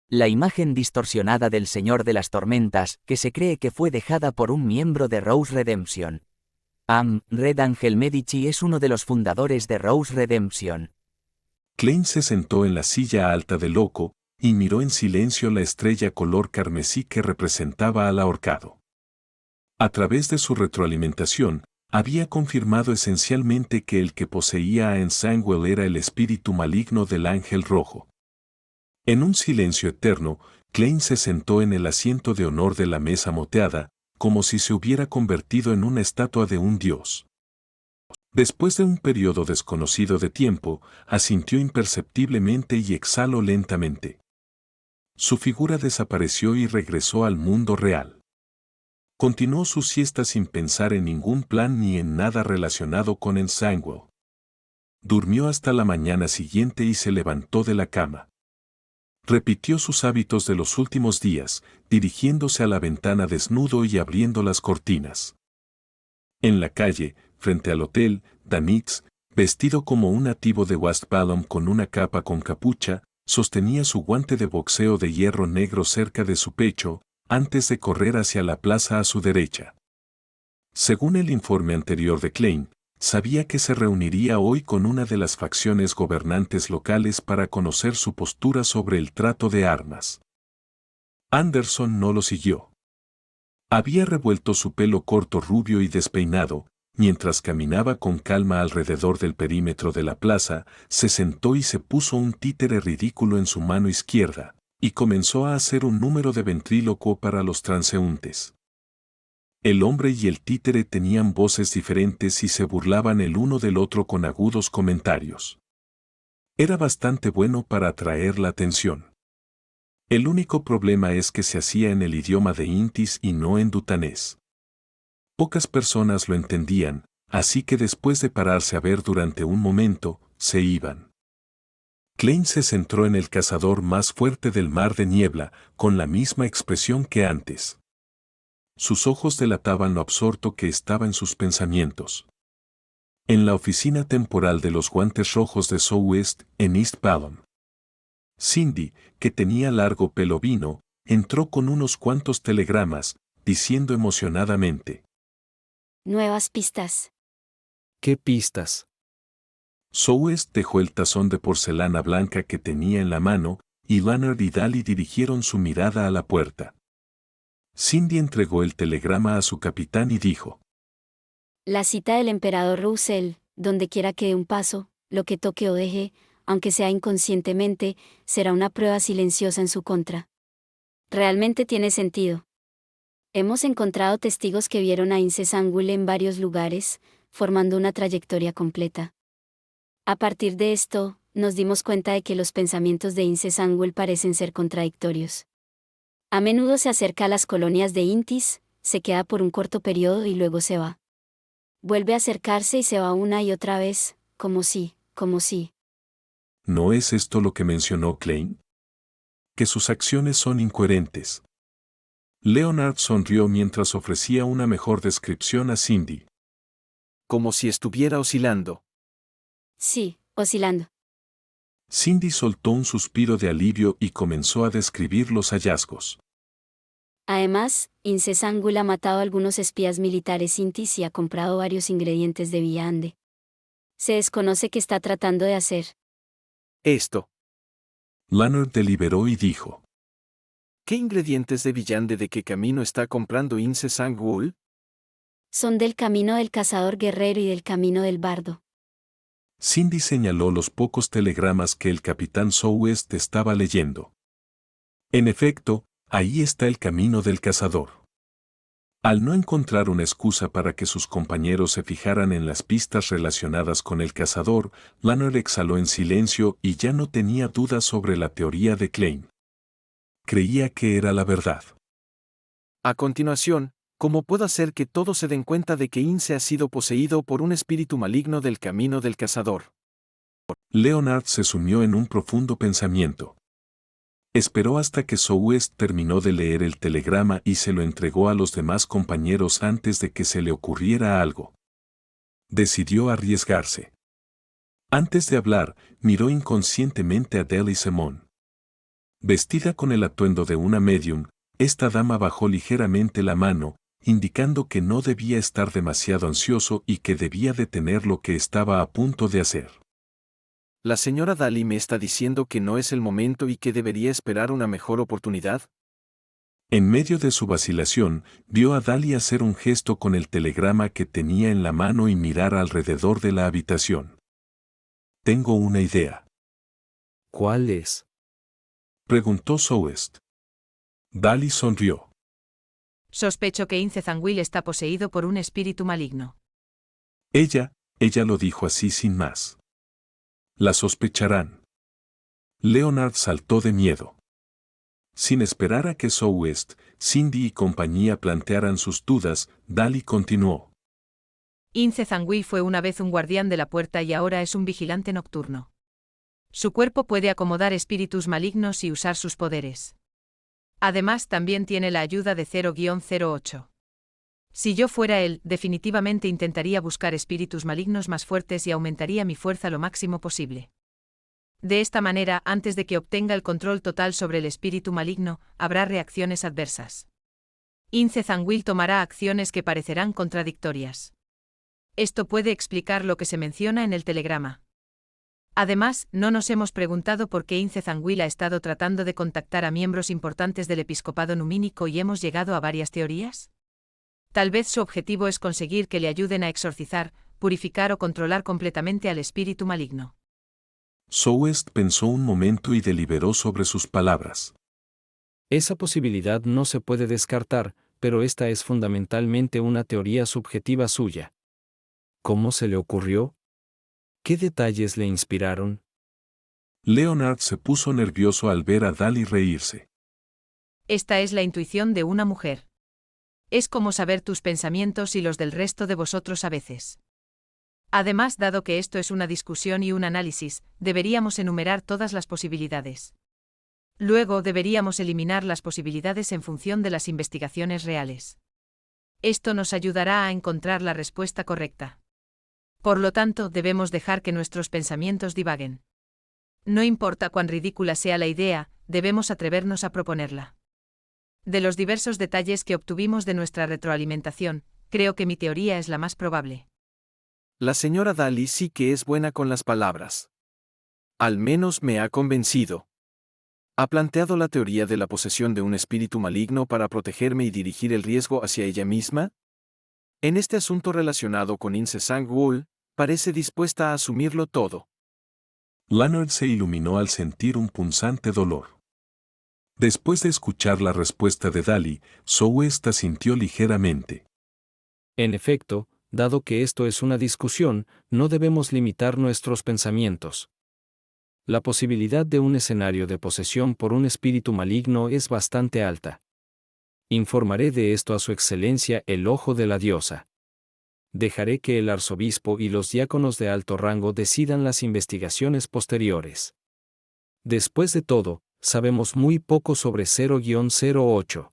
La imagen distorsionada del Señor de las Tormentas, que se cree que fue dejada por un miembro de Rose Redemption. Red Angel Medici es uno de los fundadores de Rose Redemption. Klein se sentó en la silla alta del loco, y miró en silencio la estrella color carmesí que representaba al ahorcado. A través de su retroalimentación, había confirmado esencialmente que el que poseía a Ensanguel era el espíritu maligno del ángel rojo. En un silencio eterno, Klein se sentó en el asiento de honor de la mesa moteada, como si se hubiera convertido en una estatua de un dios. Después de un periodo desconocido de tiempo, asintió imperceptiblemente y exhaló lentamente. Su figura desapareció y regresó al mundo real. Continuó su siesta sin pensar en ningún plan ni en nada relacionado con Ensanguel. Durmió hasta la mañana siguiente y se levantó de la cama. Repitió sus hábitos de los últimos días, dirigiéndose a la ventana desnudo y abriendo las cortinas. En la calle, frente al hotel, Danix, vestido como un nativo de West Balham con una capa con capucha, sostenía su guante de boxeo de hierro negro cerca de su pecho, antes de correr hacia la plaza a su derecha. Según el informe anterior de Klein, sabía que se reuniría hoy con una de las facciones gobernantes locales para conocer su postura sobre el trato de armas. Anderson no lo siguió. Había revuelto su pelo corto rubio y despeinado, mientras caminaba con calma alrededor del perímetro de la plaza, se sentó y se puso un títere ridículo en su mano izquierda, y comenzó a hacer un número de ventrílocuo para los transeúntes. El hombre y el títere tenían voces diferentes y se burlaban el uno del otro con agudos comentarios. Era bastante bueno para atraer la atención. El único problema es que se hacía en el idioma de Intis y no en dutanés. Pocas personas lo entendían, así que después de pararse a ver durante un momento, se iban. Klein se centró en el cazador más fuerte del mar de niebla, con la misma expresión que antes. Sus ojos delataban lo absorto que estaba en sus pensamientos. En la oficina temporal de los guantes rojos de Southwest, en East Balham. Cindy, que tenía largo pelo vino, entró con unos cuantos telegramas, diciendo emocionadamente: Nuevas pistas. ¿Qué pistas? Southwest dejó el tazón de porcelana blanca que tenía en la mano, y Leonard y Daly dirigieron su mirada a la puerta. Cindy entregó el telegrama a su capitán y dijo: La cita del emperador Russell, donde quiera que dé un paso, lo que toque o deje, aunque sea inconscientemente, será una prueba silenciosa en su contra. Realmente tiene sentido. Hemos encontrado testigos que vieron a Ensanguel en varios lugares, formando una trayectoria completa. A partir de esto, nos dimos cuenta de que los pensamientos de Ensanguel parecen ser contradictorios. A menudo se acerca a las colonias de Intis, se queda por un corto periodo y luego se va. Vuelve a acercarse y se va una y otra vez, como si. ¿No es esto lo que mencionó Klein? Que sus acciones son incoherentes. Leonard sonrió mientras ofrecía una mejor descripción a Cindy. Como si estuviera oscilando. Sí, oscilando. Cindy soltó un suspiro de alivio y comenzó a describir los hallazgos. Además, Ensanguel ha matado a algunos espías militares intis y ha comprado varios ingredientes de Viande. Se desconoce qué está tratando de hacer. Esto. Leonard deliberó y dijo: ¿Qué ingredientes de Viande de qué camino está comprando Ensanguel? Son del camino del cazador guerrero y del camino del bardo. Cindy señaló los pocos telegramas que el capitán Southwest estaba leyendo. En efecto, ahí está el camino del cazador. Al no encontrar una excusa para que sus compañeros se fijaran en las pistas relacionadas con el cazador, Leonard exhaló en silencio y ya no tenía dudas sobre la teoría de Klein. Creía que era la verdad. A continuación, ¿cómo puedo hacer que todos se den cuenta de que Ince ha sido poseído por un espíritu maligno del camino del cazador? Leonard se sumió en un profundo pensamiento. Esperó hasta que Southwest terminó de leer el telegrama y se lo entregó a los demás compañeros antes de que se le ocurriera algo. Decidió arriesgarse. Antes de hablar, miró inconscientemente a Deli Simone. Vestida con el atuendo de una medium, esta dama bajó ligeramente la mano, indicando que no debía estar demasiado ansioso y que debía detener lo que estaba a punto de hacer. ¿La señora Daly me está diciendo que no es el momento y que debería esperar una mejor oportunidad? En medio de su vacilación, vio a Daly hacer un gesto con el telegrama que tenía en la mano y mirar alrededor de la habitación. Tengo una idea. ¿Cuál es? Preguntó Southwest. Daly sonrió. Sospecho que Ince Zangwill está poseído por un espíritu maligno. Ella lo dijo así sin más. La sospecharán. Leonard saltó de miedo. Sin esperar a que Southwest, Cindy y compañía plantearan sus dudas, Daly continuó. Ince Zangwill fue una vez un guardián de la puerta y ahora es un vigilante nocturno. Su cuerpo puede acomodar espíritus malignos y usar sus poderes. Además, también tiene la ayuda de 0-08. Si yo fuera él, definitivamente intentaría buscar espíritus malignos más fuertes y aumentaría mi fuerza lo máximo posible. De esta manera, antes de que obtenga el control total sobre el espíritu maligno, habrá reacciones adversas. Ince Zangwill tomará acciones que parecerán contradictorias. Esto puede explicar lo que se menciona en el telegrama. Además, no nos hemos preguntado por qué Ince Zangwill ha estado tratando de contactar a miembros importantes del episcopado numínico y hemos llegado a varias teorías. Tal vez su objetivo es conseguir que le ayuden a exorcizar, purificar o controlar completamente al espíritu maligno. Southwest pensó un momento y deliberó sobre sus palabras. Esa posibilidad no se puede descartar, pero esta es fundamentalmente una teoría subjetiva suya. ¿Cómo se le ocurrió? ¿Qué detalles le inspiraron? Leonard se puso nervioso al ver a Daly reírse. Esta es la intuición de una mujer. Es como saber tus pensamientos y los del resto de vosotros a veces. Además, dado que esto es una discusión y un análisis, deberíamos enumerar todas las posibilidades. Luego deberíamos eliminar las posibilidades en función de las investigaciones reales. Esto nos ayudará a encontrar la respuesta correcta. Por lo tanto, debemos dejar que nuestros pensamientos divaguen. No importa cuán ridícula sea la idea, debemos atrevernos a proponerla. De los diversos detalles que obtuvimos de nuestra retroalimentación, creo que mi teoría es la más probable. La señora Daly sí que es buena con las palabras. Al menos me ha convencido. ¿Ha planteado la teoría de la posesión de un espíritu maligno para protegerme y dirigir el riesgo hacia ella misma? En este asunto relacionado con Ince Zangwill, parece dispuesta a asumirlo todo. Leonard se iluminó al sentir un punzante dolor. Después de escuchar la respuesta de Daly, Southwest asintió ligeramente. En efecto, dado que esto es una discusión, no debemos limitar nuestros pensamientos. La posibilidad de un escenario de posesión por un espíritu maligno es bastante alta. Informaré de esto a su excelencia el ojo de la diosa. Dejaré que el arzobispo y los diáconos de alto rango decidan las investigaciones posteriores. Después de todo, sabemos muy poco sobre 0-08.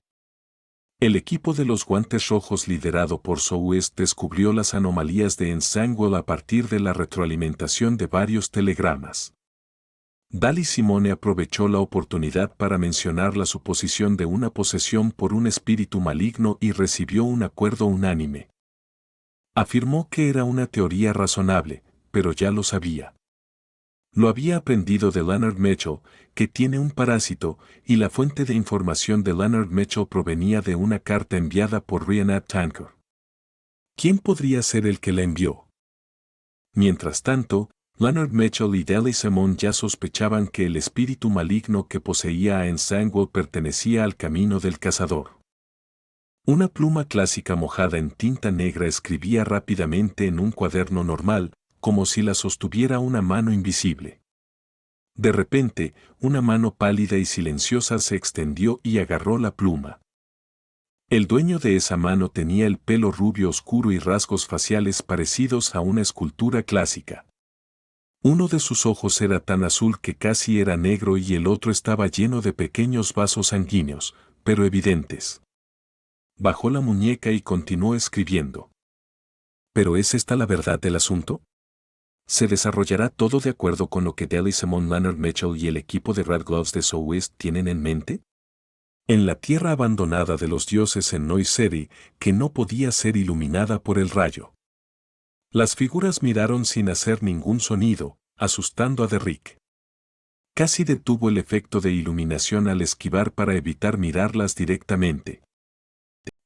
El equipo de los guantes rojos liderado por Southwest descubrió las anomalías de Zangwill a partir de la retroalimentación de varios telegramas. Daly Simone aprovechó la oportunidad para mencionar la suposición de una posesión por un espíritu maligno y recibió un acuerdo unánime. Afirmó que era una teoría razonable, pero ya lo sabía. Lo había aprendido de Leonard Mitchell, que tiene un parásito, y la fuente de información de Leonard Mitchell provenía de una carta enviada por Rhiannon Tanker. ¿Quién podría ser el que la envió? Mientras tanto, Leonard Mitchell y Daly Simone ya sospechaban que el espíritu maligno que poseía a Zangwill pertenecía al camino del cazador. Una pluma clásica mojada en tinta negra escribía rápidamente en un cuaderno normal, como si la sostuviera una mano invisible. De repente, una mano pálida y silenciosa se extendió y agarró la pluma. El dueño de esa mano tenía el pelo rubio oscuro y rasgos faciales parecidos a una escultura clásica. Uno de sus ojos era tan azul que casi era negro y el otro estaba lleno de pequeños vasos sanguíneos, pero evidentes. Bajó la muñeca y continuó escribiendo. ¿Pero es esta la verdad del asunto? ¿Se desarrollará todo de acuerdo con lo que Dale Simon Leonard Mitchell y el equipo de Red Gloves de Southwest tienen en mente? En la tierra abandonada de los dioses en Noise City, que no podía ser iluminada por el rayo. Las figuras miraron sin hacer ningún sonido, asustando a Derrick. Casi detuvo el efecto de iluminación al esquivar para evitar mirarlas directamente.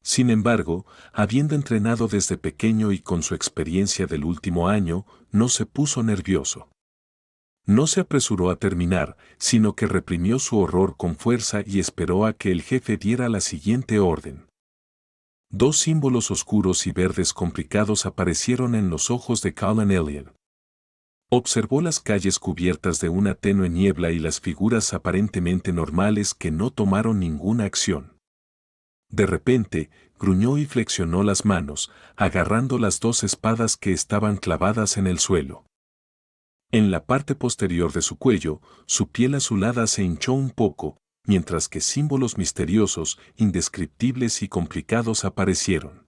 Sin embargo, habiendo entrenado desde pequeño y con su experiencia del último año, no se puso nervioso. No se apresuró a terminar, sino que reprimió su horror con fuerza y esperó a que el jefe diera la siguiente orden. Dos símbolos oscuros y verdes complicados aparecieron en los ojos de Colin Elliot. Observó las calles cubiertas de una tenue niebla y las figuras aparentemente normales que no tomaron ninguna acción. De repente, gruñó y flexionó las manos, agarrando las dos espadas que estaban clavadas en el suelo. En la parte posterior de su cuello, su piel azulada se hinchó un poco, mientras que símbolos misteriosos, indescriptibles y complicados aparecieron.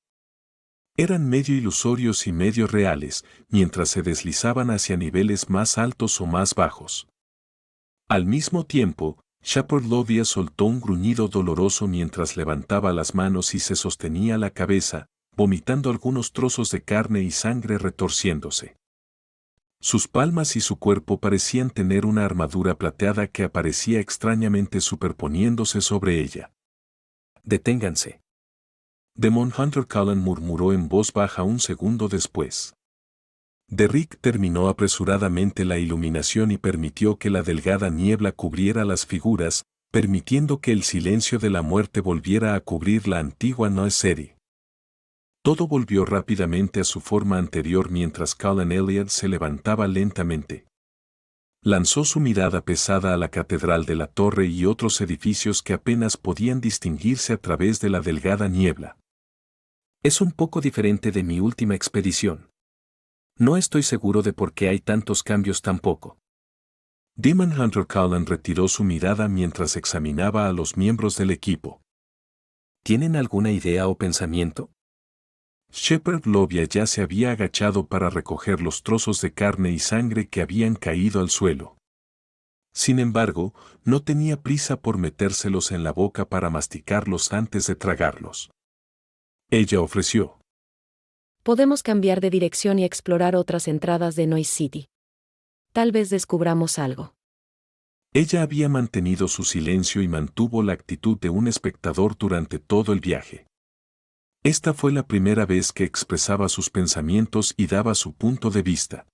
Eran medio ilusorios y medio reales, mientras se deslizaban hacia niveles más altos o más bajos. Al mismo tiempo, Shepard Lovia soltó un gruñido doloroso mientras levantaba las manos y se sostenía la cabeza, vomitando algunos trozos de carne y sangre retorciéndose. Sus palmas y su cuerpo parecían tener una armadura plateada que aparecía extrañamente superponiéndose sobre ella. Deténganse. Demon Hunter Cullen murmuró en voz baja un segundo después. Derrick terminó apresuradamente la iluminación y permitió que la delgada niebla cubriera las figuras, permitiendo que el silencio de la muerte volviera a cubrir la antigua Noise City. Todo volvió rápidamente a su forma anterior mientras Colin Elliot se levantaba lentamente. Lanzó su mirada pesada a la catedral de la torre y otros edificios que apenas podían distinguirse a través de la delgada niebla. Es un poco diferente de mi última expedición. No estoy seguro de por qué hay tantos cambios tampoco. Demon Hunter Cullen retiró su mirada mientras examinaba a los miembros del equipo. ¿Tienen alguna idea o pensamiento? Shepard Lovia ya se había agachado para recoger los trozos de carne y sangre que habían caído al suelo. Sin embargo, no tenía prisa por metérselos en la boca para masticarlos antes de tragarlos. Ella ofreció. Podemos cambiar de dirección y explorar otras entradas de Noise City. Tal vez descubramos algo. Ella había mantenido su silencio y mantuvo la actitud de un espectador durante todo el viaje. Esta fue la primera vez que expresaba sus pensamientos y daba su punto de vista.